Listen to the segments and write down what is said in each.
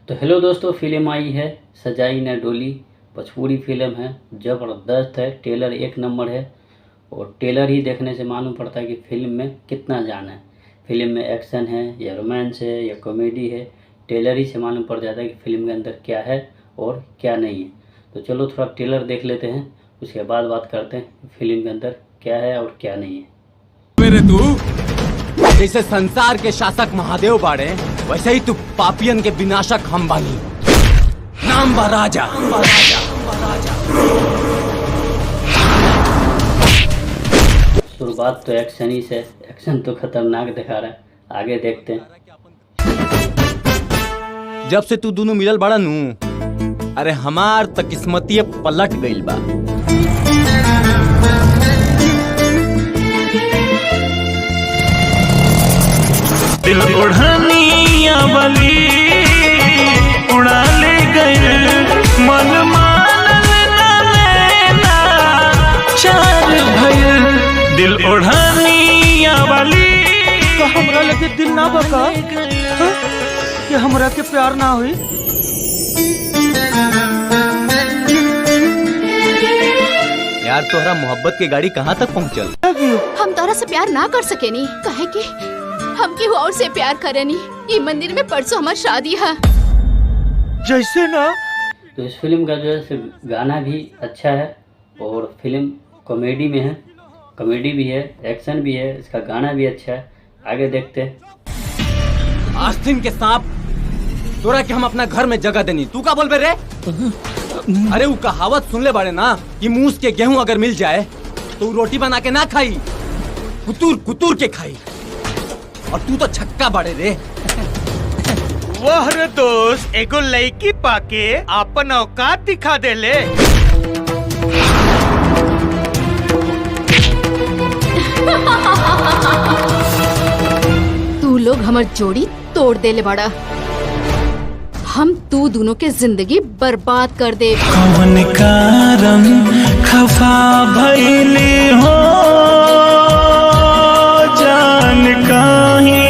तो हेलो दोस्तों, फिल्म आई है सजाई न डोली। भोजपुरी फिल्म है, ज़बरदस्त है। ट्रेलर एक नंबर है और ट्रेलर ही देखने से मालूम पड़ता है कि फिल्म में कितना जान है। फिल्म में एक्शन है या रोमांस है या कॉमेडी है, ट्रेलर ही से मालूम पड़ जाता है कि फिल्म के अंदर क्या है और क्या नहीं है। तो चलो थोड़ा ट्रेलर देख लेते हैं, उसके बाद बात करते हैं फिल्म के अंदर क्या है और क्या नहीं है। मेरे तू जैसे संसार के शासक महादेव बाड़े, वैसे ही तू पापियन के विनाशक हम बानी। नाम बा राजा। शुरुआत तो एक्शन ही से, एक्शन तो खतरनाक दिखा रहा है, आगे देखते हैं। जब से तू दोनों मिलल बाड़ा नू, अरे हमार तक किस्मती पलट गइल बा। दिल उड़निया बली उड़ा ले गए, मन मानल ना लेना चार भइल। दिल उड़निया बली का हमरा लगे दिल ना बका कि हमरा के प्यार ना हुई। यार तोहरा मोहब्बत की गाड़ी कहाँ तक पहुँचल? हम तोरा से प्यार ना कर सके नी, कहे कि हम केहू और से प्यार करेनी। ये मंदिर में परसों हमार शादी है। जैसे ना तो इस फिल्म का जो है सिर्फ गाना भी अच्छा है और फिल्म कॉमेडी में है, कॉमेडी भी है, एक्शन भी है, इसका गाना भी अच्छा है। आगे देखते हैं। आस्तीन के सांप तोरा के हम अपना घर में जगह देनी, तू का बोल बे रे? अरे वो कहावत सुन ले बाड़े ना कि मूस के गेहूं अगर मिल जाए तो रोटी बना के ना खाई, कुतूर कुतूर के खाई। और तू तो छक्का बाड़े रे। वाह रे दोस्त, एगो लड़की पाके आपन औकात दिखा देले। तू लोग हमार जोड़ी तोड़ देले बड़ा। हम तू दोनों के जिंदगी बर्बाद कर दे। कौन कारण खफा भइले हो, जान काहे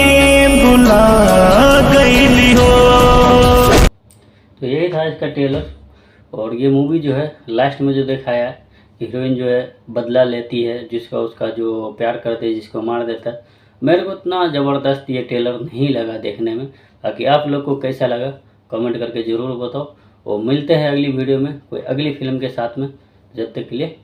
भुला गइली हो। तो यही था इसका ट्रेलर। और ये मूवी जो है लास्ट में जो दिखाया है, हीरोइन जो है बदला लेती है जिसका उसका जो प्यार करते है जिसको मार देता है। मेरे को इतना ज़बरदस्त ये ट्रेलर नहीं लगा देखने में। बाकी आप लोग को कैसा लगा कमेंट करके ज़रूर बताओ। और मिलते हैं अगली वीडियो में कोई अगली फिल्म के साथ में। जब तक के लिए